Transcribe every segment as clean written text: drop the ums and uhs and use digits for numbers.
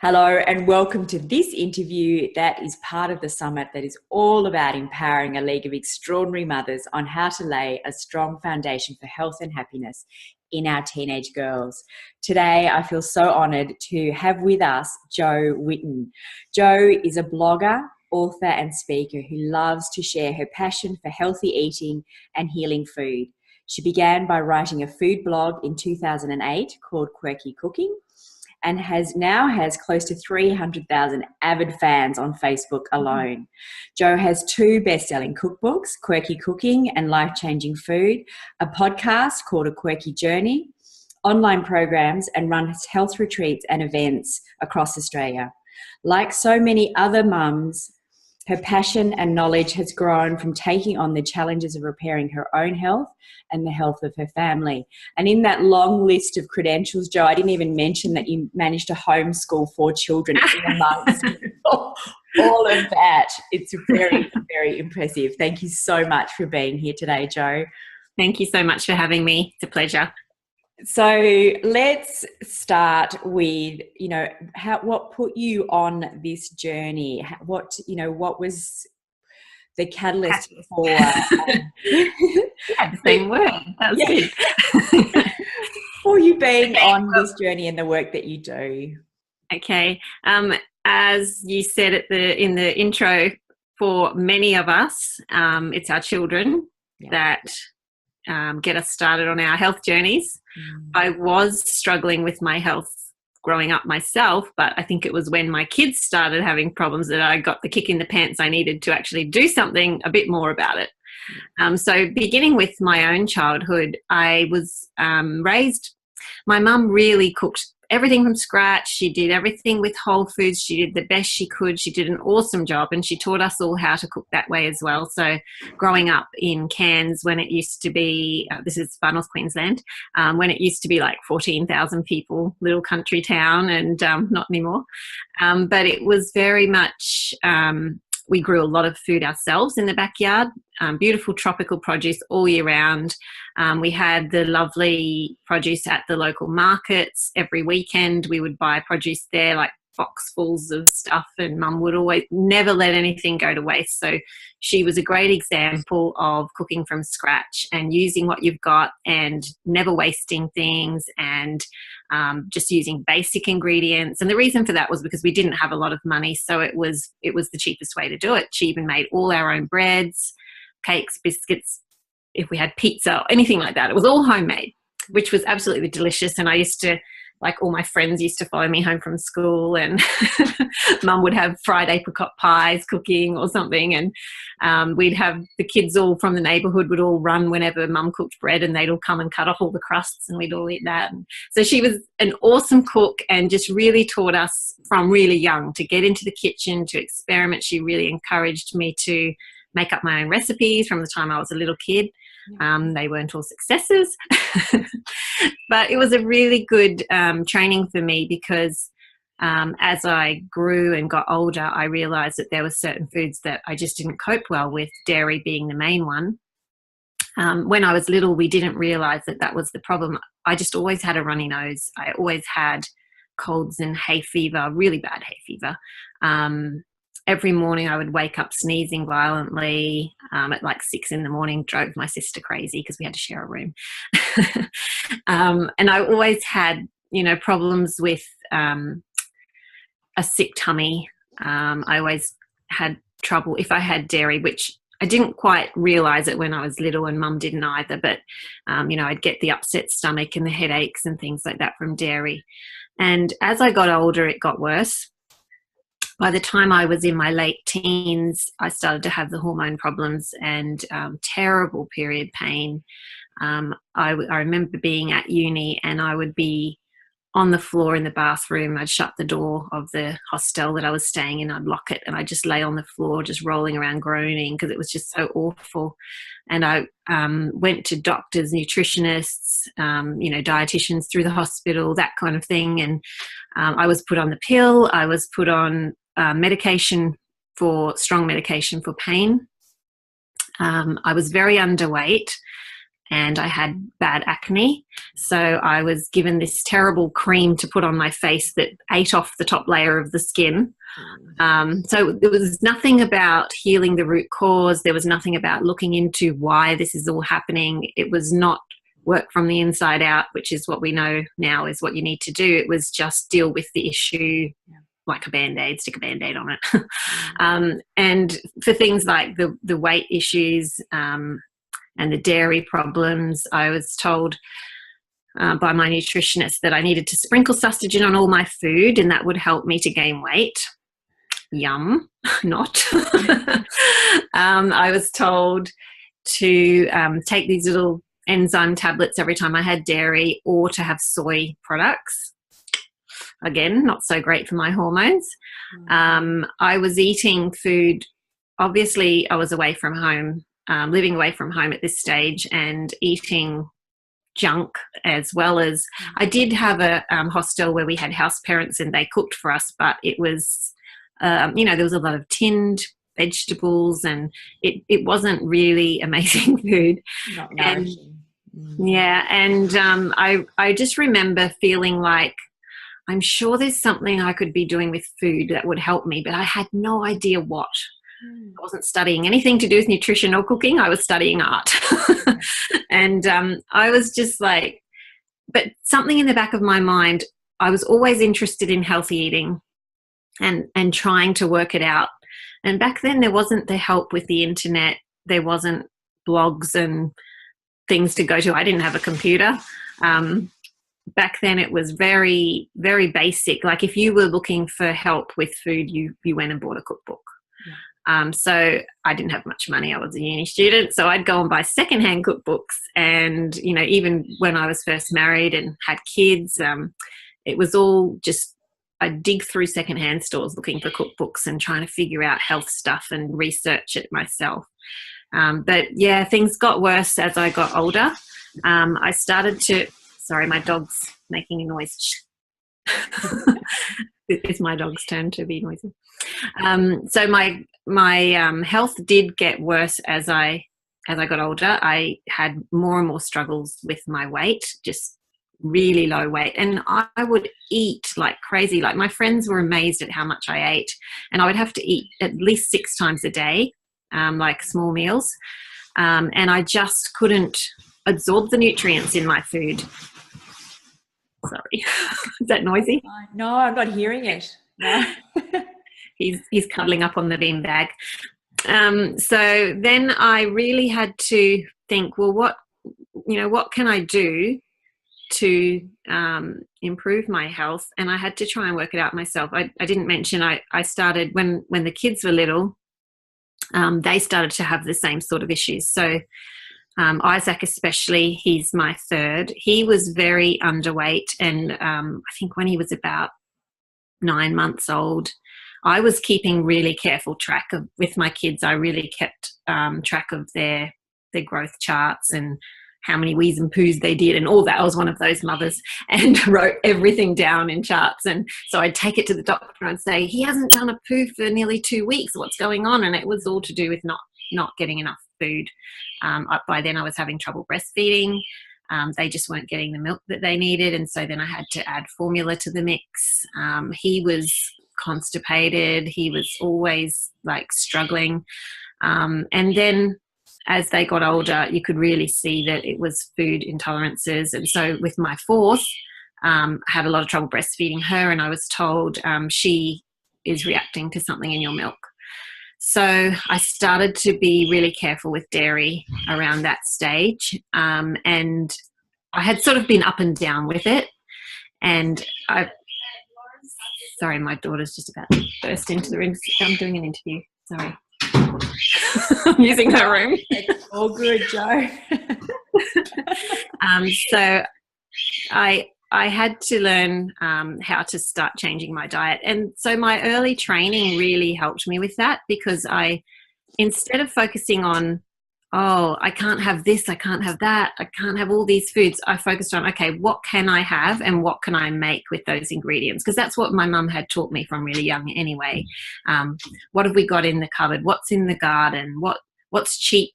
Hello and welcome to this interview that is part of the summit that is all about empowering a league of extraordinary mothers on how to lay a strong foundation for health and happiness in our teenage girls. Today, I feel so honoured to have with us Jo Whitton. Jo is a blogger, author and speaker who loves to share her passion for healthy eating and healing food. She began by writing a food blog in 2008 called Quirky Cooking, and has close to 300,000 avid fans on Facebook alone. Jo has two best-selling cookbooks, Quirky Cooking and Life-Changing Food, a podcast called A Quirky Journey, online programs, and runs health retreats and events across Australia. Like so many other mums, her passion and knowledge has grown from taking on the challenges of repairing her own health and the health of her family. And in that long list of credentials, Jo, I didn't even mention that you managed to homeschool 4 children amongst all of that. It's very, very impressive. Thank you so much for being here today, Jo. Thank you so much for having me. It's a pleasure. So let's start with, what put you on this journey? What was the catalyst for? The same word. That was good. For you being on this journey and the work that you do. Okay. As you said in the intro, for many of us, it's our children that get us started on our health journeys. I was struggling with my health growing up myself, but I think it was when my kids started having problems that I got the kick in the pants I needed to actually do something a bit more about it. So beginning with my own childhood, I was raised, my mum really cooked everything from scratch. She did everything with whole foods. She did the best she could. She did an awesome job, and she taught us all how to cook that way as well. So growing up in Cairns, when it used to be, this is Far North Queensland, when it used to be like 14,000 people, little country town, and not anymore. But it was very much, we grew a lot of food ourselves in the backyard, beautiful tropical produce all year round. We had the lovely produce at the local markets. Every weekend we would buy produce there, like boxfuls of stuff, and Mum would always never let anything go to waste. So she was a great example of cooking from scratch and using what you've got and never wasting things, and just using basic ingredients. And the reason for that was because we didn't have a lot of money, so it was the cheapest way to do it. She even made all our own breads, cakes, biscuits. If we had pizza or anything like that, it was all homemade, which was absolutely delicious. And I used to, like, all my friends used to follow me home from school, and Mum would have fried apricot pies cooking or something, and we'd have the kids all from the neighbourhood would all run whenever Mum cooked bread, and they'd all come and cut off all the crusts, and we'd all eat that. And so she was an awesome cook and just really taught us from really young to get into the kitchen, to experiment. She really encouraged me to make up my own recipes from the time I was a little kid. They weren't all successes, but it was a really good training for me, because as I grew and got older, I realised that there were certain foods that I just didn't cope well with, dairy being the main one. When I was little, we didn't realise that was the problem. I just always had a runny nose. I always had colds and hay fever, really bad hay fever. Every morning I would wake up sneezing violently at like 6 a.m, drove my sister crazy because we had to share a room. And I always had, problems with a sick tummy. I always had trouble if I had dairy, which I didn't quite realise it when I was little, and Mum didn't either. But, I'd get the upset stomach and the headaches and things like that from dairy. And as I got older, it got worse. By the time I was in my late teens, I started to have the hormone problems and terrible period pain. I remember being at uni, and I would be on the floor in the bathroom. I'd shut the door of the hostel that I was staying in. I'd lock it, and I'd just lay on the floor, just rolling around groaning, because it was just so awful. And I went to doctors, nutritionists, dietitians through the hospital, that kind of thing. And I was put on the pill. I was put on strong medication for pain. I was very underweight. and I had bad acne. So I was given this terrible cream to put on my face that ate off the top layer of the skin. So there was nothing about healing the root cause. There was nothing about looking into why this is all happening. It was not work from the inside out, which is what we know now is what you need to do. It was just deal with the issue like a Band-Aid, stick a Band-Aid on it. And for things like the weight issues, and the dairy problems, I was told by my nutritionist that I needed to sprinkle sustagen on all my food and that would help me to gain weight. Yum, not. I was told to take these little enzyme tablets every time I had dairy or to have soy products. Again, not so great for my hormones. I was eating food. Obviously, I was away from home. Living away from home at this stage and eating junk, as well as I did have a hostel where we had house parents and they cooked for us, but it was, there was a lot of tinned vegetables and it wasn't really amazing food. Not nourishing. I just remember feeling like I'm sure there's something I could be doing with food that would help me, but I had no idea what. I wasn't studying anything to do with nutrition or cooking. I was studying art. And I was just like, but something in the back of my mind, I was always interested in healthy eating and trying to work it out. And back then there wasn't the help with the internet. There wasn't blogs and things to go to. I didn't have a computer. Back then it was very, very basic. Like if you were looking for help with food, you went and bought a cookbook. So I didn't have much money. I was a uni student, so I'd go and buy secondhand cookbooks. And, even when I was first married and had kids, it was all just, I'd dig through secondhand stores looking for cookbooks and trying to figure out health stuff and research it myself. But yeah, things got worse as I got older. I started to, sorry, my dog's making a noise. It's my dog's turn to be noisy. So my health did get worse as I got older. I had more and more struggles with my weight, just really low weight. And I would eat like crazy. Like my friends were amazed at how much I ate. And I would have to eat at least 6 times a day, like small meals. And I just couldn't absorb the nutrients in my food. Sorry. Is that noisy? No, I'm not hearing it. No. He's cuddling up on the beanbag. So then I really had to think, well, what can I do to improve my health? And I had to try and work it out myself. I didn't mention I started when the kids were little, they started to have the same sort of issues. So Isaac especially, he's my third. He was very underweight, and I think when he was about 9 months old, I was keeping really careful track of, with my kids, I really kept track of their growth charts and how many wheeze and poos they did and all that. I was one of those mothers and wrote everything down in charts. And so I'd take it to the doctor and say, he hasn't done a poo for nearly 2 weeks. What's going on? And it was all to do with not getting enough food. By then I was having trouble breastfeeding. They just weren't getting the milk that they needed. And so then I had to add formula to the mix. He was constipated. He was always like struggling. And then as they got older, you could really see that it was food intolerances. And so with my fourth, I had a lot of trouble breastfeeding her, and I was told she is reacting to something in your milk. So I started to be really careful with dairy around that stage. And I had sort of been up and down with it. And sorry, my daughter's just about to burst into the room. I'm doing an interview. Sorry. I'm using her room. It's all good, Jo. So I had to learn how to start changing my diet. And so my early training really helped me with that, because instead of focusing on, I can't have this, I can't have that, I can't have all these foods, I focused on, okay, what can I have and what can I make with those ingredients? Because that's what my mum had taught me from really young anyway. What have we got in the cupboard? What's in the garden? What's cheap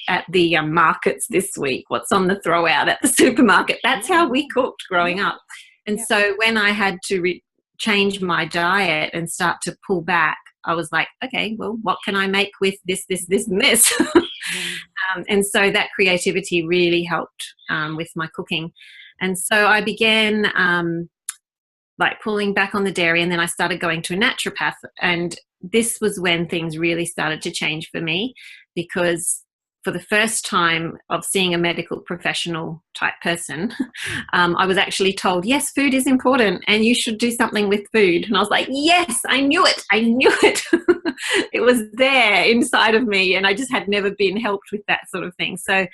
at the markets this week, what's on the throw out at the supermarket. That's how we cooked growing up. And so when I had to change my diet and start to pull back, I was like, okay, well, what can I make with this, and this? And so that creativity really helped with my cooking. And so I began like pulling back on the dairy, and then I started going to a naturopath. And this was when things really started to change for me, because for the first time of seeing a medical professional type person, I was actually told, yes, food is important and you should do something with food. And I was like, yes, I knew it. It was there inside of me, and I just had never been helped with that sort of thing. So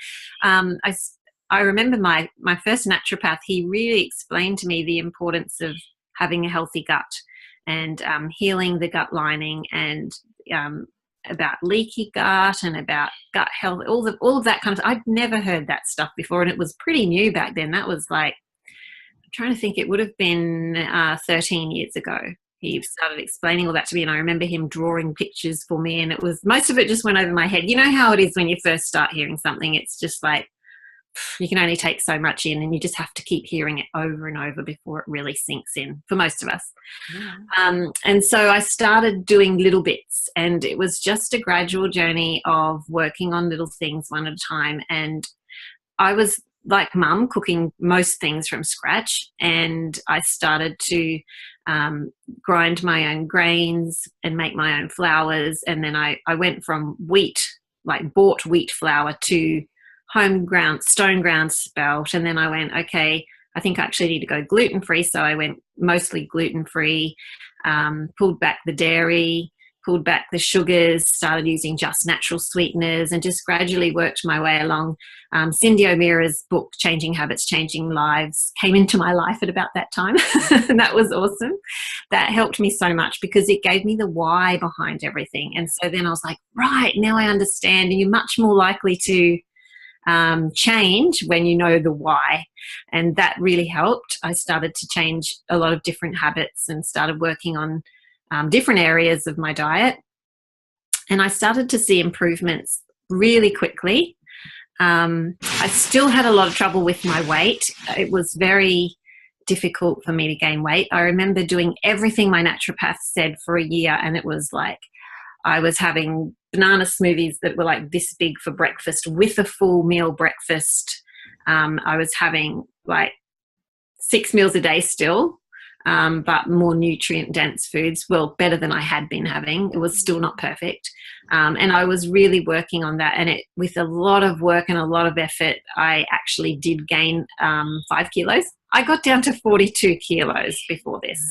I remember my first naturopath, he really explained to me the importance of having a healthy gut and healing the gut lining, and about leaky gut and about gut health, all of that kind of. I'd never heard that stuff before, and it was pretty new back then. That was like, I'm trying to think, it would have been 13 years ago. He started explaining all that to me, and I remember him drawing pictures for me, and it was, most of it just went over my head. You know how it is when you first start hearing something, it's just like, you can only take so much in, and you just have to keep hearing it over and over before it really sinks in, for most of us. And so I started doing little bits, and it was just a gradual journey of working on little things one at a time. And I was like Mum, cooking most things from scratch, and I started to grind my own grains and make my own flours. And then I went from wheat, like bought wheat flour, to home ground, stone ground spelt. And then I went, okay, I think I actually need to go gluten-free. So I went mostly gluten-free, pulled back the dairy, pulled back the sugars, started using just natural sweeteners, and just gradually worked my way along. Cindy O'Meara's book, Changing Habits, Changing Lives, came into my life at about that time. And that was awesome. That helped me so much because it gave me the why behind everything. And so then I was like, right, now I understand. And you're much more likely to change when you know the why, and that really helped. I started to change a lot of different habits and started working on different areas of my diet, and I started to see improvements really quickly. I still had a lot of trouble with my weight. It was very difficult for me to gain weight. I remember doing everything my naturopath said for a year, and it was like I was having banana smoothies that were like this big for breakfast with a full meal breakfast. I was having like 6 meals a day still, but more nutrient dense foods. Well, better than I had been having. It was still not perfect. And I was really working on that. And it, with a lot of work and a lot of effort, I actually did gain 5 kilos. I got down to 42 kilos before this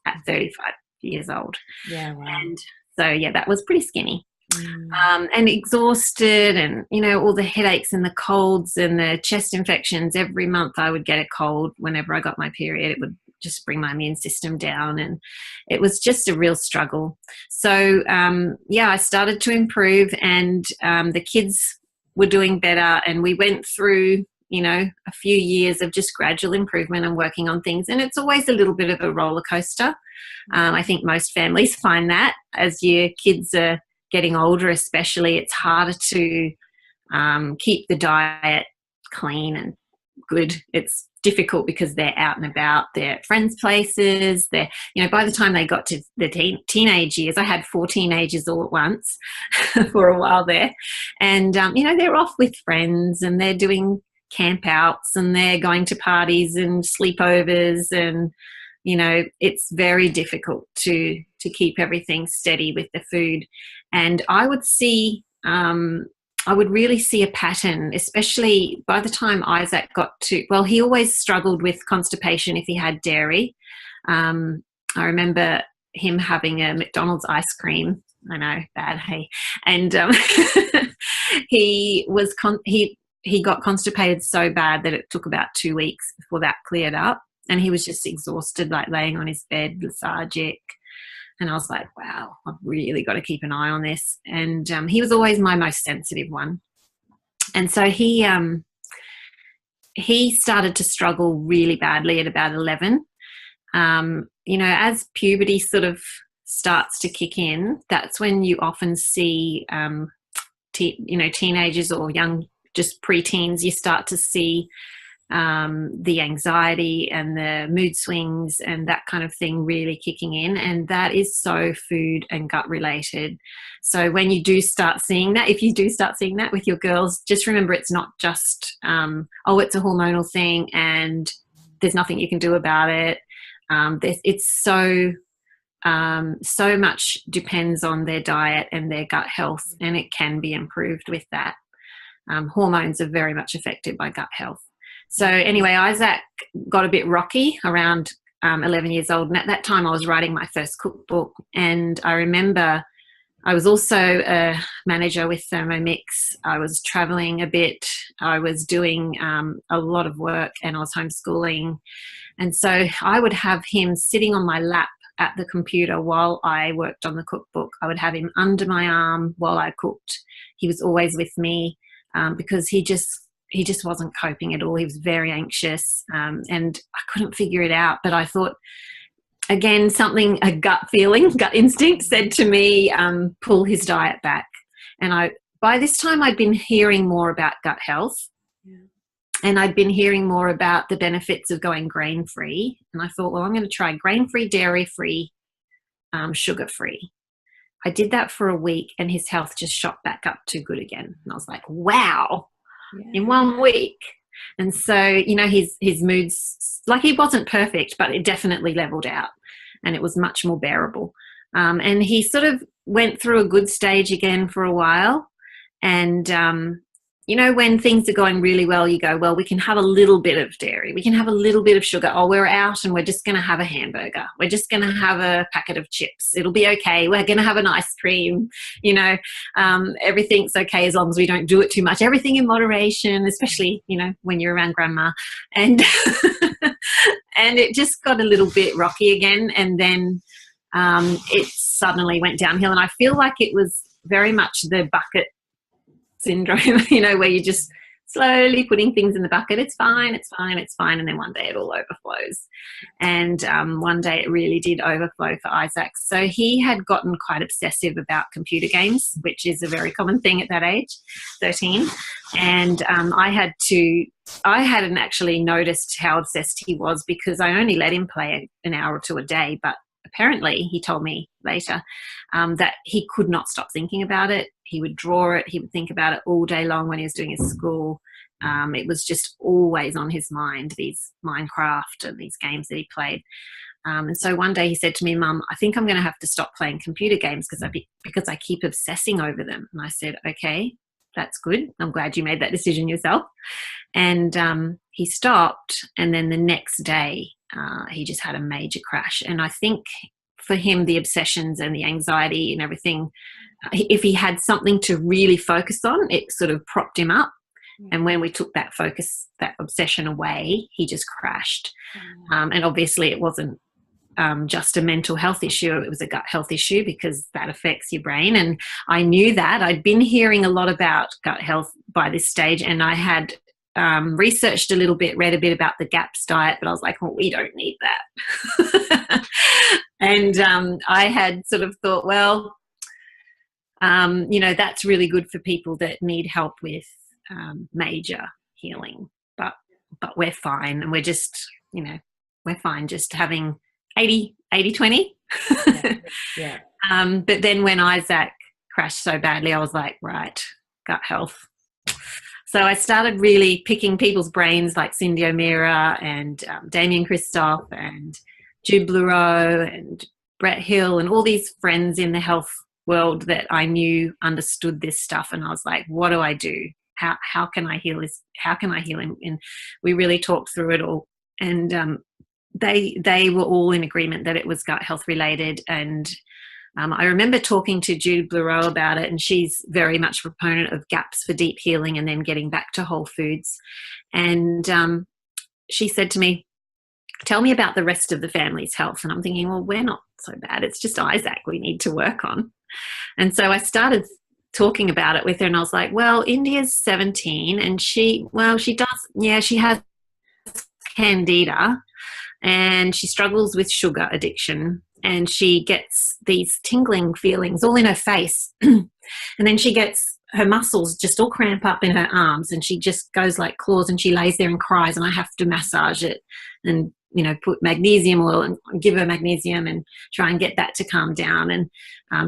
at 35 years old. Yeah, wow. And so, yeah, that was pretty skinny. And exhausted, and you know, all the headaches and the colds and the chest infections. Every month I would get a cold. Whenever I got my period, it would just bring my immune system down, and it was just a real struggle. So I started to improve, and the kids were doing better, and we went through, you know, a few years of just gradual improvement and working on things. And it's always a little bit of a roller coaster. I think most families find that as your kids are getting older, especially, it's harder to keep the diet clean and good. It's difficult because they're out and about, they're at friends' places. They're, you know, by the time they got to the teenage years, I had 4 teenagers all at once for a while there. And, you know, they're off with friends, and they're doing camp outs, and they're going to parties and sleepovers, and you know, it's very difficult to keep everything steady with the food. And I would really see a pattern, especially by the time Isaac got to, well, he always struggled with constipation if he had dairy. I remember him having a McDonald's ice cream. I know, bad, hey. And he got constipated so bad that it took about 2 weeks before that cleared up. And he was just exhausted, like laying on his bed, lethargic. And I was like, wow, I've really got to keep an eye on this. And he was always my most sensitive one. And so he started to struggle really badly at about 11. You know, as puberty sort of starts to kick in, that's when you often see teenagers or young, just preteens, you start to see the anxiety and the mood swings and that kind of thing really kicking in, and that is so food and gut related. So when you do start seeing that, if you do start seeing that with your girls, just remember it's not just it's a hormonal thing and there's nothing you can do about it. It's so much depends on their diet and their gut health, and it can be improved with that. Hormones are very much affected by gut health. So anyway, Isaac got a bit rocky around 11 years old. And at that time I was writing my first cookbook. And I remember I was also a manager with Thermomix. I was traveling a bit. I was doing a lot of work, and I was homeschooling. And so I would have him sitting on my lap at the computer while I worked on the cookbook. I would have him under my arm while I cooked. He was always with me because he just wasn't coping at all. He was very anxious, and I couldn't figure it out. But I thought, again, a gut instinct said to me, pull his diet back. And by this time I'd been hearing more about gut health. And I'd been hearing more about the benefits of going grain-free. And I thought, well, I'm going to try grain-free, dairy-free, sugar-free. I did that for a week, and his health just shot back up to good again. And I was like, wow, in 1 week. And so, his moods, like, he wasn't perfect, but it definitely leveled out, and it was much more bearable. And he sort of went through a good stage again for a while. And, when things are going really well, you go, well, we can have a little bit of dairy. We can have a little bit of sugar. Oh, we're out and we're just going to have a hamburger. We're just going to have a packet of chips. It'll be okay. We're going to have an ice cream. Everything's okay as long as we don't do it too much. Everything in moderation, especially, when you're around grandma. And, and it just got a little bit rocky again. And then it suddenly went downhill. And I feel like it was very much the bucket syndrome, where you're just slowly putting things in the bucket. It's fine, it's fine, it's fine. And then one day it all overflows. And one day it really did overflow for Isaac. So he had gotten quite obsessive about computer games, which is a very common thing at that age, 13. And I hadn't actually noticed how obsessed he was, because I only let him play an hour or two a day. But apparently, he told me later that he could not stop thinking about it. He would draw it. He would think about it all day long when he was doing his school. It was just always on his mind, these Minecraft and these games that he played. And so one day he said to me, Mum, I think I'm going to have to stop playing computer games because I keep obsessing over them. And I said, okay, that's good. I'm glad you made that decision yourself. And he stopped. And then the next day, he just had a major crash. And I think for him, the obsessions and the anxiety and everything, if he had something to really focus on, it sort of propped him up. And when we took that obsession away, he just crashed. And obviously it wasn't just a mental health issue. It was a gut health issue, because that affects your brain. And I knew that. I'd been hearing a lot about gut health by this stage, and I had researched a little bit, read a bit about the GAPS diet, but I was like, well, we don't need that. And I had sort of thought, well, that's really good for people that need help with major healing, but we're fine. And we're just, we're fine just having 80-20. Yeah. But then when Isaac crashed so badly, I was like, right, gut health. So I started really picking people's brains, like Cindy O'Meara and Damien Christoph and Jude Blureau and Brett Hill and all these friends in the health world that I knew understood this stuff. And I was like, what do I do? How can I heal this? How can I heal him? And we really talked through it all. And they were all in agreement that it was gut health related. And I remember talking to Jude Blureau about it, and she's very much a proponent of GAPS for deep healing and then getting back to whole foods. And she said to me, tell me about the rest of the family's health. And I'm thinking, well, we're not so bad. It's just Isaac we need to work on. And so I started talking about it with her, and I was like, well, India's 17 and she has candida and she struggles with sugar addiction, and she gets these tingling feelings all in her face. And then she gets her muscles just all cramp up in her arms, and she just goes like claws, and she lays there and cries, and I have to massage it and, you know, put magnesium oil and give her magnesium and try and get that to calm down. And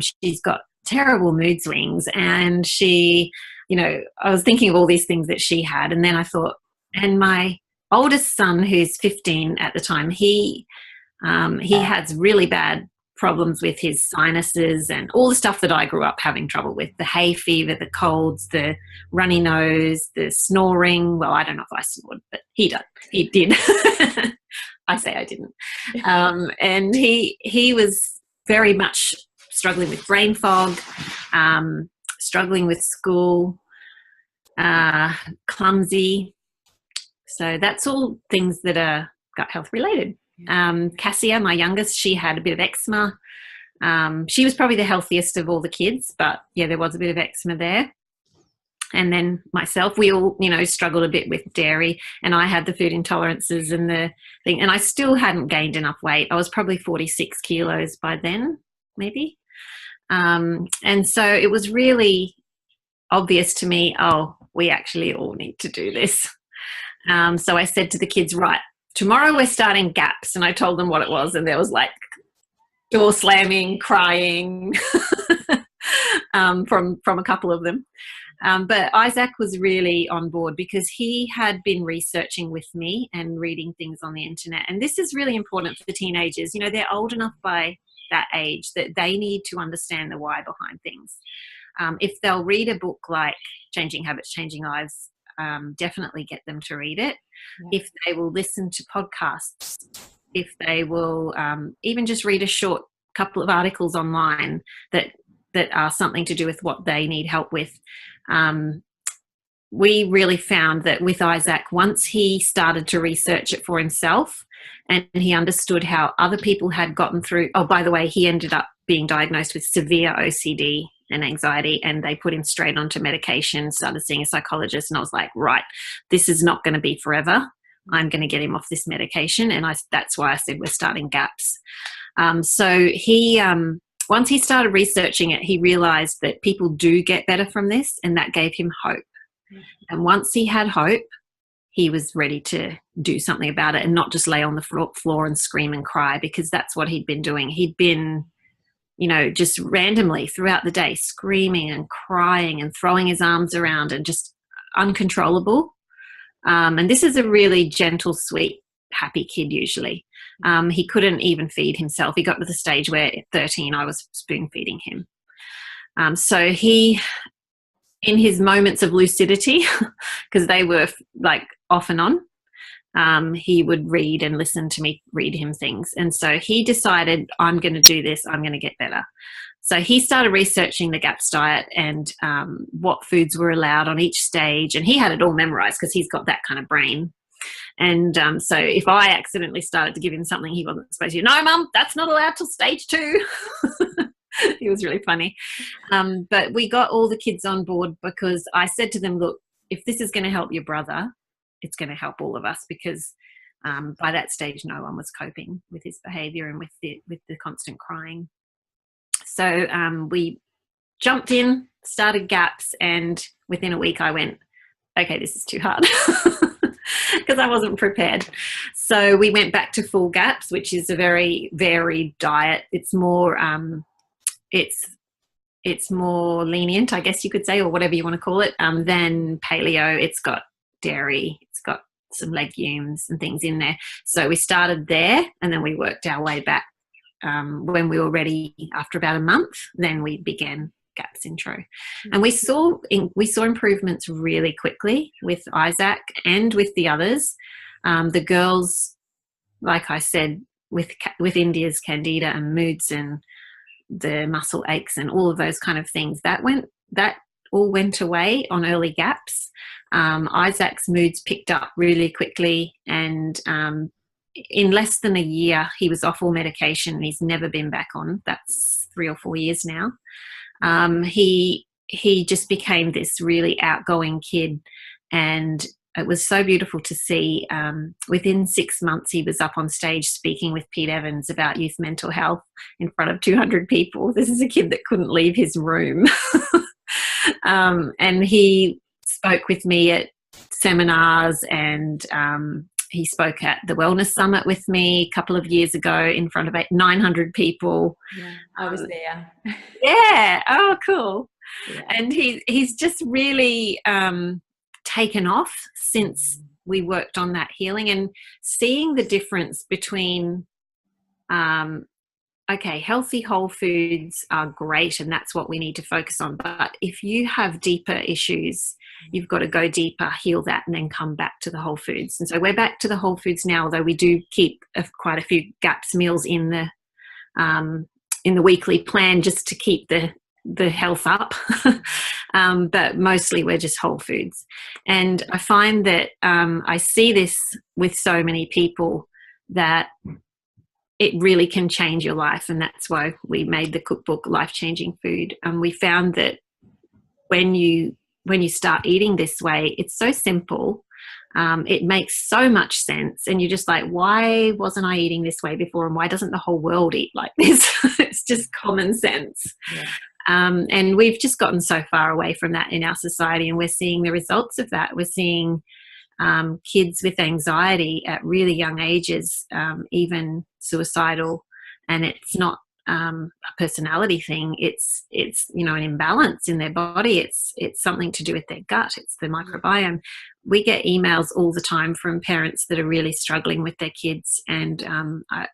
she's got terrible mood swings, and she, you know, I was thinking of all these things that she had, and then I thought, and my oldest son, who's 15 at the time, he has really bad problems with his sinuses and all the stuff that I grew up having trouble with, the hay fever, the colds, the runny nose, the snoring. Well, I don't know if I snored, but he did. I say I didn't. And he was very much struggling with brain fog, struggling with school, clumsy. So that's all things that are gut health related. Cassia, my youngest, she had a bit of eczema. She was probably the healthiest of all the kids, but yeah, there was a bit of eczema there. And then myself, we all, you know, struggled a bit with dairy, and I had the food intolerances and the thing, and I still hadn't gained enough weight. I was probably 46 kilos by then, maybe. And so it was really obvious to me, oh, we actually all need to do this. So I said to the kids, right, tomorrow we're starting GAPS, and I told them what it was, and there was like door slamming, crying from a couple of them. But Isaac was really on board because he had been researching with me and reading things on the internet. And this is really important for the teenagers. You know, they're old enough by that age that they need to understand the why behind things. If they'll read a book like Changing Habits, Changing Lives, definitely get them to read it. Yeah. If they will listen to podcasts, if they will even just read a short couple of articles online that are something to do with what they need help with. We really found that with Isaac, once he started to research it for himself and he understood how other people had gotten through, oh, by the way, he ended up being diagnosed with severe OCD and anxiety, and they put him straight onto medication, started seeing a psychologist, and I was like, right, this is not going to be forever. I'm going to get him off this medication. And that's why I said we're starting GAPS. So he, once he started researching it, he realized that people do get better from this, and that gave him hope. And once he had hope, he was ready to do something about it and not just lay on the floor and scream and cry, because that's what he'd been doing. He'd been, you know, just randomly throughout the day screaming and crying and throwing his arms around and just uncontrollable. And this is a really gentle, sweet, happy kid usually. He couldn't even feed himself. He got to the stage where at 13 I was spoon feeding him. So he, in his moments of lucidity, because they were like off and on, he would read and listen to me read him things. And so he decided, I'm going to do this, I'm going to get better. So he started researching the GAPS diet and what foods were allowed on each stage. And he had it all memorized because he's got that kind of brain. And so if I accidentally started to give him something he wasn't supposed to, no, Mum, that's not allowed till stage 2. He was really funny. But we got all the kids on board because I said to them, look, if this is going to help your brother, it's going to help all of us, because by that stage, no one was coping with his behavior and with the constant crying. So we jumped in, started GAPS, and within a week I went, okay, this is too hard, because I wasn't prepared. So we went back to full GAPS, which is a very varied diet. It's more it's more lenient, I guess you could say, or whatever you want to call it, than paleo. It's got dairy, it's got some legumes and things in there. So we started there, and then we worked our way back. When we were ready after about a month, then we began GAPS Intro. And we saw improvements really quickly with Isaac and with the others. The girls, like I said, with India's candida and moods and the muscle aches and all of those kind of things, that all went away on early GAPS. Isaac's moods picked up really quickly, and in less than a year he was off all medication, and he's never been back on. That's 3 or 4 years now. He just became this really outgoing kid, and it was so beautiful to see. Within 6 months, he was up on stage speaking with Pete Evans about youth mental health in front of 200 people. This is a kid that couldn't leave his room. And he spoke with me at seminars, and he spoke at the Wellness Summit with me a couple of years ago in front of 900 people. Yeah, I was there. Yeah. Oh, cool. Yeah. And he's just really taken off since we worked on that healing, and seeing the difference between okay, healthy whole foods are great, and that's what we need to focus on. But if you have deeper issues, you've got to go deeper, heal that, and then come back to the whole foods. And so we're back to the whole foods now, although we do keep quite a few GAPS meals in the weekly plan just to keep the health up. But mostly we're just whole foods. And I find that I see this with so many people, that it really can change your life. And that's why we made the cookbook Life Changing Food. And we found that when you start eating this way, it's so simple. It makes so much sense. And you're just like, why wasn't I eating this way before? And why doesn't the whole world eat like this? It's just common sense. Yeah. And we've just gotten so far away from that in our society, and we're seeing the results of that. We're seeing kids with anxiety at really young ages, even suicidal, and it's not a personality thing. It's an imbalance in their body. It's something to do with their gut. It's the microbiome. We get emails all the time from parents that are really struggling with their kids, and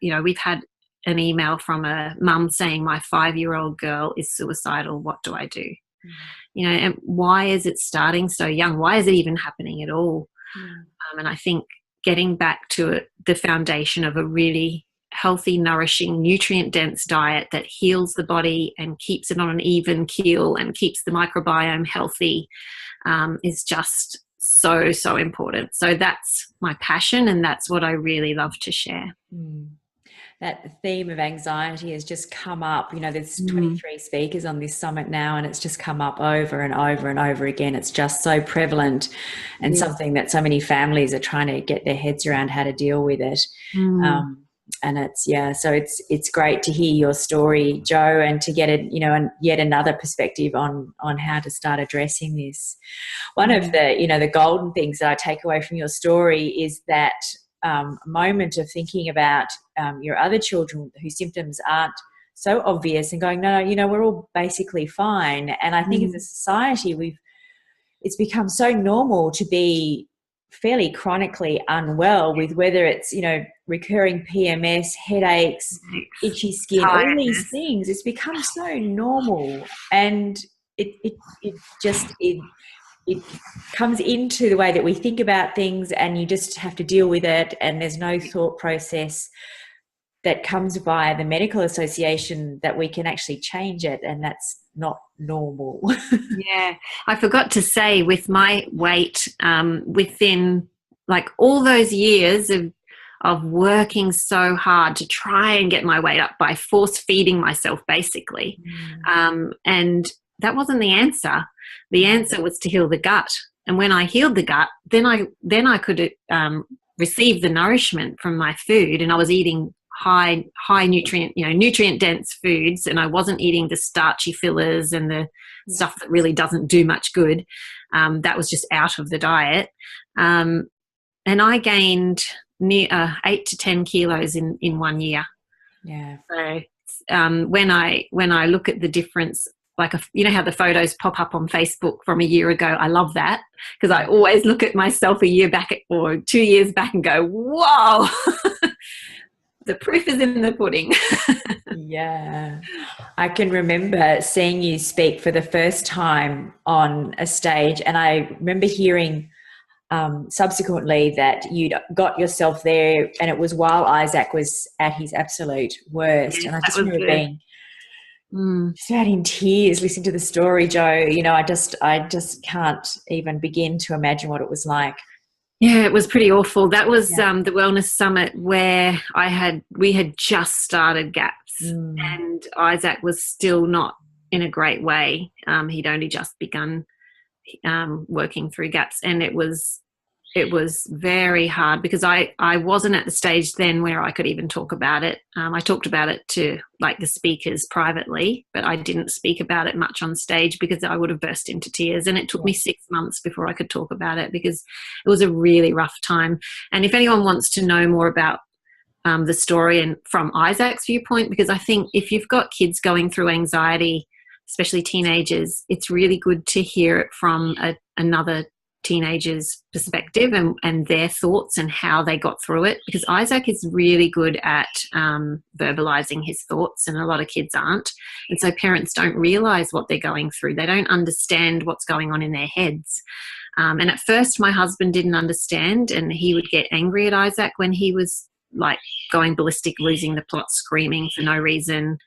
we've had an email from a mum saying, my 5-year-old girl is suicidal. What do I do? And why is it starting so young? Why is it even happening at all? And I think getting back to the foundation of a really healthy, nourishing, nutrient-dense diet that heals the body and keeps it on an even keel and keeps the microbiome healthy is just so, so important. So that's my passion, and that's what I really love to share. That theme of anxiety has just come up. There's 23 speakers on this summit now, and it's just come up over and over and over again. It's just so prevalent, and something that so many families are trying to get their heads around how to deal with it. And so it's great to hear your story, Jo, and to get and yet another perspective on how to start addressing this. One of the golden things that I take away from your story is that moment of thinking about your other children whose symptoms aren't so obvious, and going, no, we're all basically fine. And I think as a society, it's become so normal to be fairly chronically unwell, with whether it's recurring PMS, headaches, itchy skin, all these things. It's become so normal, and it comes into the way that we think about things, and you just have to deal with it, and there's no thought process that comes via the medical association that we can actually change it, and that's not normal. Yeah. I forgot to say, with my weight, within like all those years of working so hard to try and get my weight up by force feeding myself, basically, and that wasn't the answer. The answer was to heal the gut. And when I healed the gut, then I could receive the nourishment from my food, and I was eating high nutrient, nutrient dense foods, and I wasn't eating the starchy fillers and the stuff that really doesn't do much good. That was just out of the diet. And I gained near 8 to 10 kilos in 1 year. Yeah. So when I look at the difference, like, how the photos pop up on Facebook from a year ago, I love that, because I always look at myself a year back or 2 years back and go, whoa, the proof is in the pudding. Yeah. I can remember seeing you speak for the first time on a stage, and I remember hearing subsequently that you'd got yourself there, and it was while Isaac was at his absolute worst. Yes, and I just remember being just about in tears listening to the story, Jo. I just can't even begin to imagine what it was like. Yeah, it was pretty awful. That was the Wellness Summit where we had just started GAPS, and Isaac was still not in a great way. He'd only just begun working through GAPS, and it was it was very hard because I wasn't at the stage then where I could even talk about it. I talked about it to like the speakers privately, but I didn't speak about it much on stage because I would have burst into tears. And it took me 6 months before I could talk about it because it was a really rough time. And if anyone wants to know more about the story and from Isaac's viewpoint, because I think if you've got kids going through anxiety, especially teenagers, it's really good to hear it from another teenager's perspective and their thoughts and how they got through it, because Isaac is really good at verbalizing his thoughts, and a lot of kids aren't, and so parents don't realize what they're going through. They don't understand what's going on in their heads, and at first my husband didn't understand, and he would get angry at Isaac when he was like going ballistic, losing the plot, screaming for no reason.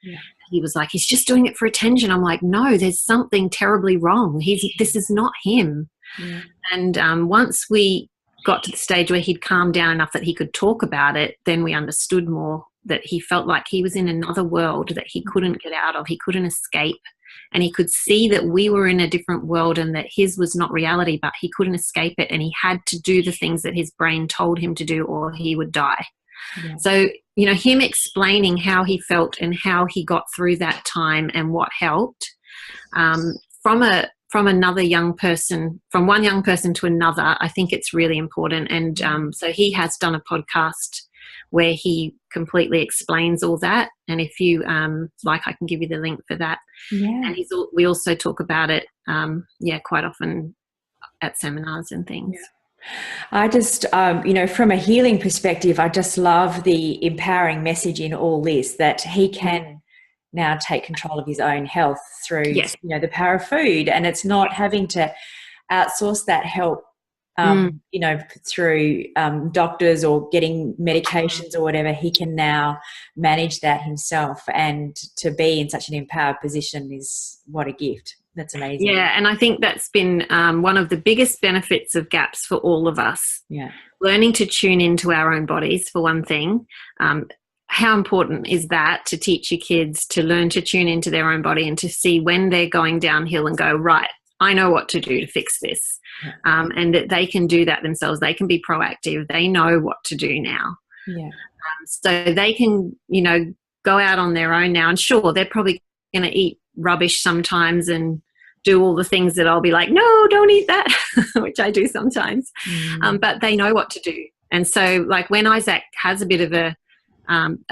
He was like, he's just doing it for attention. I'm like, no, there's something terribly wrong. This is not him. And once we got to the stage where he'd calmed down enough that he could talk about it, then we understood more that he felt like he was in another world that he couldn't get out of. He couldn't escape. And he could see that we were in a different world and that his was not reality, but he couldn't escape it. And he had to do the things that his brain told him to do or he would die. So, you know, him explaining how he felt and how he got through that time and what helped from another young person, from one young person to another, I think it's really important. And so he has done a podcast where he completely explains all that. And if you like, I can give you the link for that. And we also talk about it, quite often at seminars and things. I just, you know, from a healing perspective, I just love the empowering message in all this, that he can now take control of his own health through, you know, the power of food, and it's not having to outsource that help, you know, through doctors or getting medications or whatever. He can now manage that himself, and to be in such an empowered position is what a gift. That's amazing. Yeah, and I think that's been one of the biggest benefits of GAPS for all of us. Learning to tune into our own bodies, for one thing. How important is that to teach your kids to learn to tune into their own body and to see when they're going downhill and go, right, I know what to do to fix this. And that they can do that themselves. They can be proactive. They know what to do now. So they can, you know, go out on their own now. And sure, they're probably going to eat rubbish sometimes and do all the things that I'll be like, no, don't eat that, which I do sometimes. But they know what to do. And so like when Isaac has a bit of a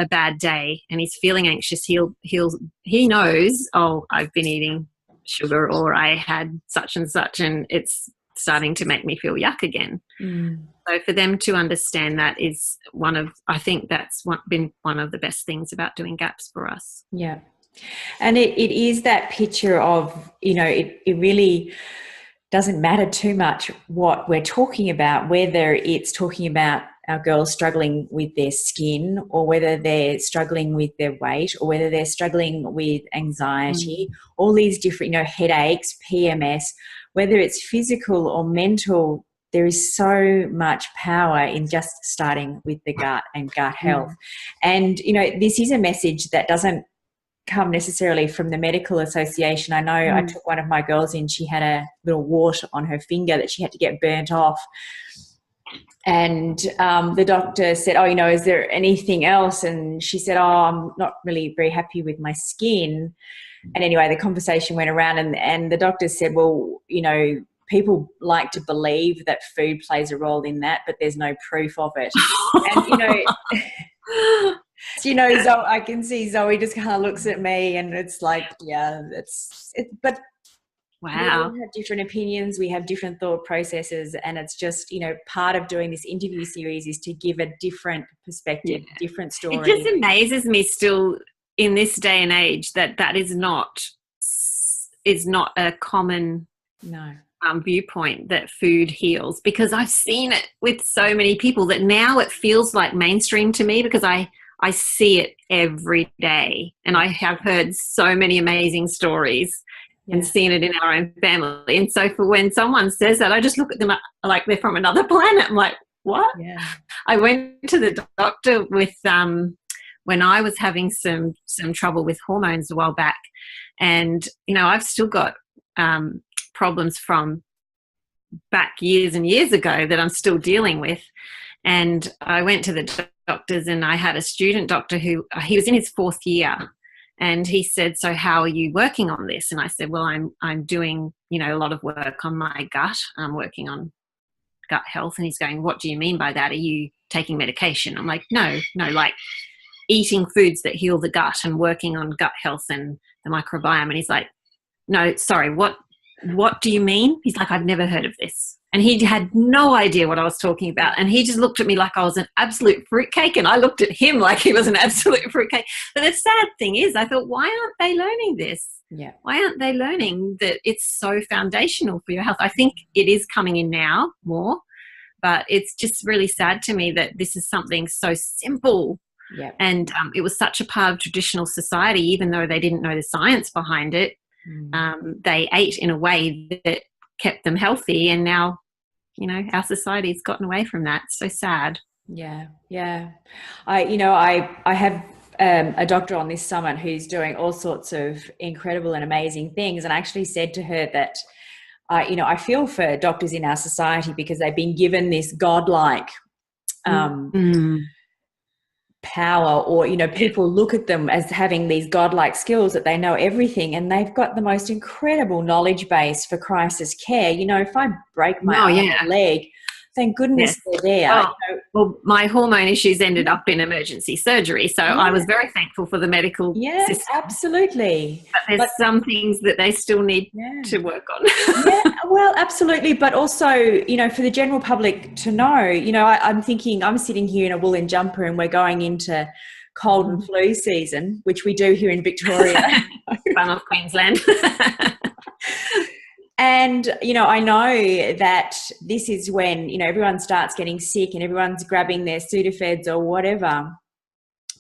bad day and he's feeling anxious, he knows, oh, I've been eating sugar, or I had such and such, and it's starting to make me feel yuck again. So for them to understand that is I think that's been one of the best things about doing GAPS for us. And it is that picture of, you know, it really doesn't matter too much what we're talking about, whether it's talking about our girls struggling with their skin, or whether they're struggling with their weight, or whether they're struggling with anxiety, all these different, you know, headaches, PMS, whether it's physical or mental. There is so much power in just starting with the gut and gut health. And, you know, this is a message that doesn't come necessarily from the medical association. I know I took one of my girls in, she had a little wart on her finger that she had to get burnt off. And the doctor said, oh, you know, is there anything else? And she said, oh, I'm not really very happy with my skin. And anyway, the conversation went around and the doctor said, well, you know, people like to believe that food plays a role in that, but there's no proof of it. And, you know, you know, Zoe, I can see Zoe just kind of looks at me and it's like, yeah, that's it. But wow, we have different opinions, we have different thought processes, and it's just, you know, part of doing this interview series is to give a different perspective, different story. It just amazes me still in this day and age that is not a common viewpoint, that food heals, because I've seen it with so many people that now it feels like mainstream to me, because I see it every day, and I have heard so many amazing stories and seen it in our own family. And so for when someone says that, I just look at them like they're from another planet. I'm like, what? I went to the doctor with when I was having some trouble with hormones a while back, and you know, I've still got problems from back years and years ago that I'm still dealing with. And I went to the doctors, and I had a student doctor who he was in his 4th year, and he said, "So how are you working on this?" And I said, "Well, I'm doing, a lot of work on my gut. I'm working on gut health." And he's going, "What do you mean by that? Are you taking medication?" I'm like, no, like eating foods that heal the gut and working on gut health and the microbiome. And he's like, "No, sorry, what do you mean?" He's like, "I've never heard of this." And he had no idea what I was talking about. And he just looked at me like I was an absolute fruitcake. And I looked at him like he was an absolute fruitcake. But the sad thing is, I thought, why aren't they learning this? Yeah. Why aren't they learning that it's so foundational for your health? I think it is coming in now more, but it's just really sad to me that this is something so simple. Yeah. And it was such a part of traditional society, even though they didn't know the science behind it. They ate in a way that kept them healthy, and now our society's gotten away from that. It's so sad. Yeah. I have a doctor on this summit who's doing all sorts of incredible and amazing things, and I actually said to her that I feel for doctors in our society because they've been given this godlike power, or people look at them as having these godlike skills, that they know everything, and they've got the most incredible knowledge base for crisis care. If I break my arm or leg, thank goodness they're there. Well, my hormone issues ended up in emergency surgery, so I was very thankful for the medical system. Absolutely. But there's some things that they still need to work on. Well, absolutely. But also, for the general public to know, I'm thinking, I'm sitting here in a woolen jumper and we're going into cold and flu season, which we do here in Victoria. Far North Queensland. And, I know that this is when, everyone starts getting sick and everyone's grabbing their Sudafeds or whatever.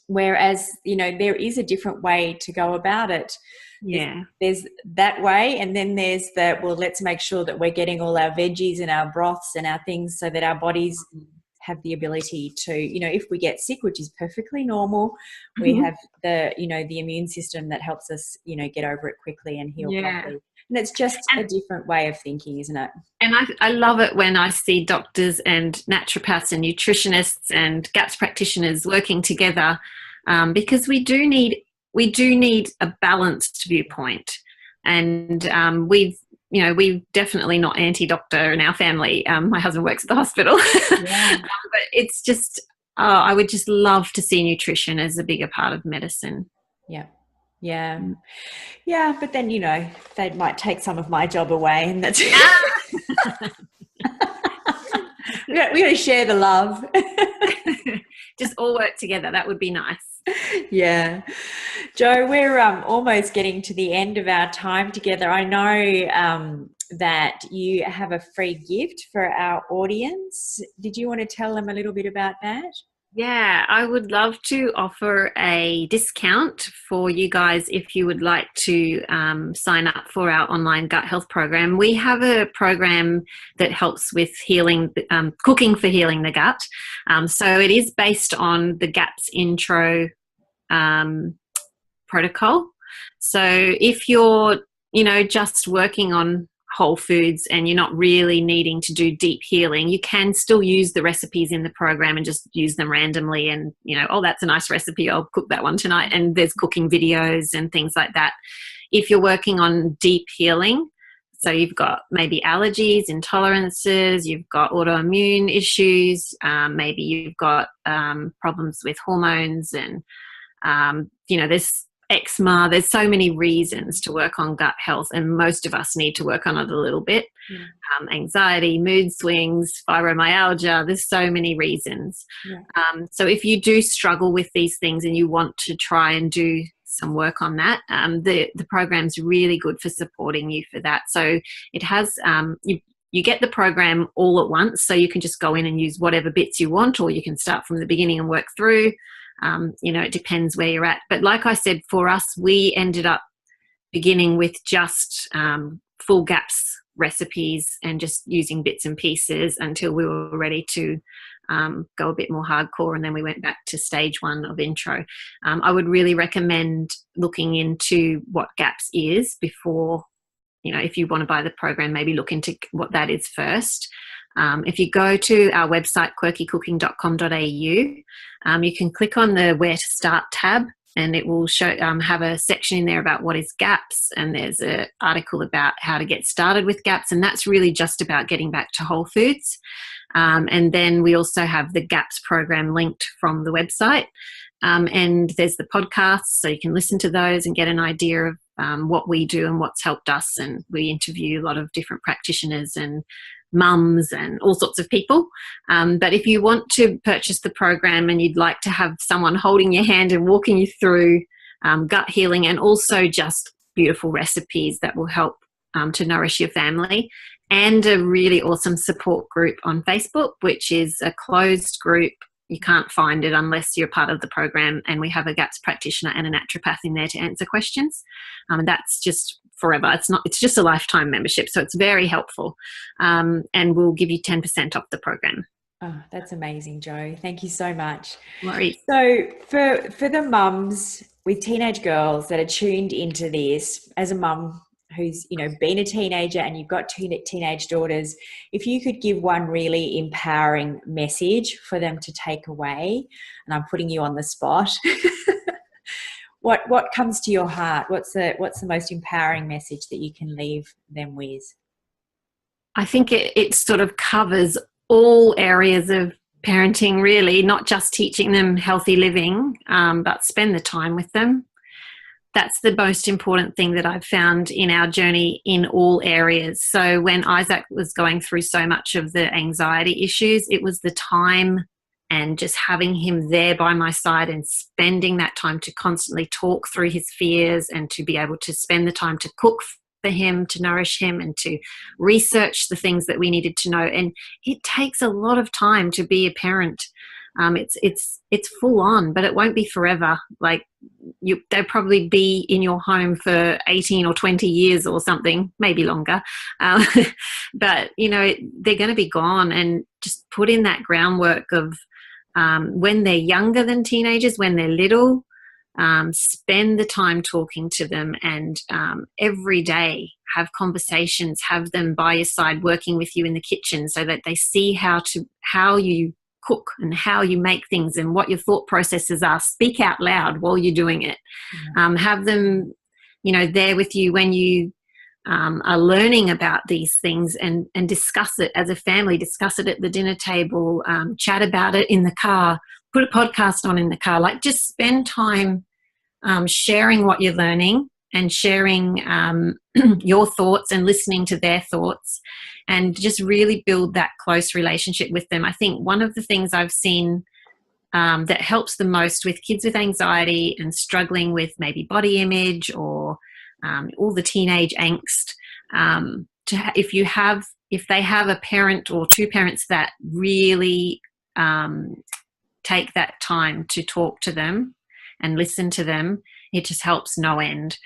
Whereas, there is a different way to go about it. Yeah. There's that way. And then there's let's make sure that we're getting all our veggies and our broths and our things so that our bodies have the ability to, if we get sick, which is perfectly normal, we have the immune system that helps us, get over it quickly and heal properly. And it's just a different way of thinking, isn't it? And I love it when I see doctors and naturopaths and nutritionists and GAPS practitioners working together, because we do need a balanced viewpoint. And we're definitely not anti-doctor in our family. My husband works at the hospital. But it's just, I would just love to see nutrition as a bigger part of medicine. Yeah, but then, they might take some of my job away, and that's we got to share the love. Just all work together. That would be nice. Yeah. Jo, we're almost getting to the end of our time together. I know that you have a free gift for our audience. Did you want to tell them a little bit about that? Yeah, I would love to offer a discount for you guys if you would like to sign up for our online gut health program. We have a program that helps with healing, cooking for healing the gut. So it is based on the GAPS intro protocol. So if you're, just working on whole foods and you're not really needing to do deep healing, you can still use the recipes in the program and just use them randomly, and that's a nice recipe, I'll cook that one tonight. And there's cooking videos and things like that. If you're working on deep healing, so you've got maybe allergies, intolerances, you've got autoimmune issues, maybe you've got problems with hormones, and there's eczema. There's so many reasons to work on gut health, and most of us need to work on it a little bit. Anxiety, mood swings, fibromyalgia, there's so many reasons. So if you do struggle with these things and you want to try and do some work on that, the program's really good for supporting you for that. So it has you get the program all at once, so you can just go in and use whatever bits you want, or you can start from the beginning and work through. It depends where you're at. But like I said, for us, we ended up beginning with just full GAPS recipes and just using bits and pieces until we were ready to go a bit more hardcore, and then we went back to stage 1 of intro. I would really recommend looking into what GAPS is before if you want to buy the program, maybe look into what that is first. If you go to our website, quirkycooking.com.au, you can click on the Where to Start tab, and it will show have a section in there about what is GAPS, and there's an article about how to get started with GAPS, and that's really just about getting back to whole foods. And then we also have the GAPS program linked from the website, and there's the podcasts, so you can listen to those and get an idea of what we do and what's helped us. And we interview a lot of different practitioners and mums and all sorts of people. But if you want to purchase the program and you'd like to have someone holding your hand and walking you through gut healing, and also just beautiful recipes that will help to nourish your family, and a really awesome support group on Facebook, which is a closed group. You can't find it unless you're part of the program, and we have a GAPS practitioner and a naturopath in there to answer questions. And that's just forever. It's just a lifetime membership, so it's very helpful. And we'll give you 10% off the program. Oh, that's amazing, Jo. Thank you so much. No worries. So for the mums with teenage girls that are tuned into this, as a mum who's, been a teenager and you've got two teenage daughters, if you could give one really empowering message for them to take away, and I'm putting you on the spot, what comes to your heart? What's the most empowering message that you can leave them with? I think it sort of covers all areas of parenting, really, not just teaching them healthy living, but spend the time with them. That's the most important thing that I've found in our journey in all areas. So when Isaac was going through so much of the anxiety issues, it was the time and just having him there by my side and spending that time to constantly talk through his fears, and to be able to spend the time to cook for him, to nourish him, and to research the things that we needed to know. And it takes a lot of time to be a parent. It's full on, but it won't be forever. Like they'll probably be in your home for 18 or 20 years or something, maybe longer. But they're going to be gone, and just put in that groundwork of when they're younger than teenagers, when they're little, spend the time talking to them, and every day have conversations, have them by your side working with you in the kitchen, so that they see how you cook and how you make things and what your thought processes are. Speak out loud while you're doing it. Have them, there with you when you are learning about these things, and discuss it as a family, discuss it at the dinner table, chat about it in the car, put a podcast on in the car. Like, just spend time sharing what you're learning, and sharing your thoughts and listening to their thoughts, and just really build that close relationship with them. I think one of the things I've seen that helps the most with kids with anxiety and struggling with maybe body image or all the teenage angst, if they have a parent or two parents that really take that time to talk to them and listen to them, it just helps no end.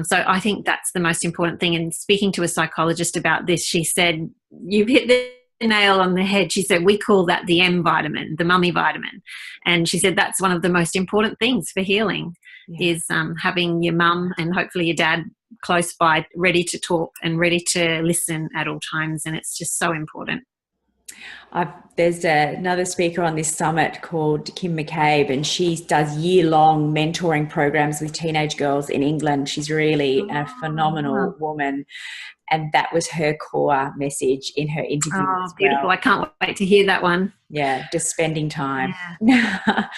So I think that's the most important thing. And speaking to a psychologist about this, she said, you've hit the nail on the head. She said, we call that the M vitamin, the mummy vitamin. And she said that's one of the most important things for healing, is having your mum and hopefully your dad close by, ready to talk and ready to listen at all times. And it's just so important. There's another speaker on this summit called Kim McCabe, and she does year-long mentoring programs with teenage girls in England. She's really a phenomenal woman, and that was her core message in her interview. Oh, beautiful. I can't wait to hear that one. Yeah, just spending time. Yeah.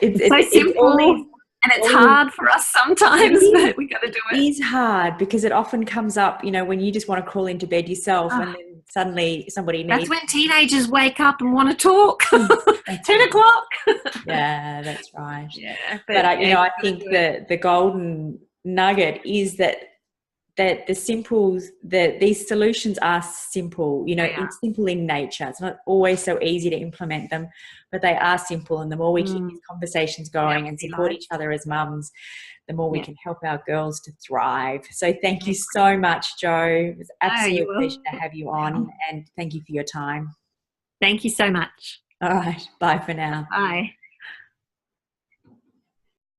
it's so simple. And it's hard for us sometimes, but we got to do it. It is hard because it often comes up, when you just want to crawl into bed yourself, and then suddenly somebody needs... That's when teenagers wake up and want to talk. 10 o'clock. Yeah, that's right. Yeah, but I think the golden nugget is that these solutions are simple. It's simple in nature. It's not always so easy to implement them, but they are simple. And the more we keep these conversations going and support each other as mums, the more we can help our girls to thrive. So thank you so much, Jo. It was an absolute pleasure to have you on, and thank you for your time. Thank you so much. All right. Bye for now. Bye.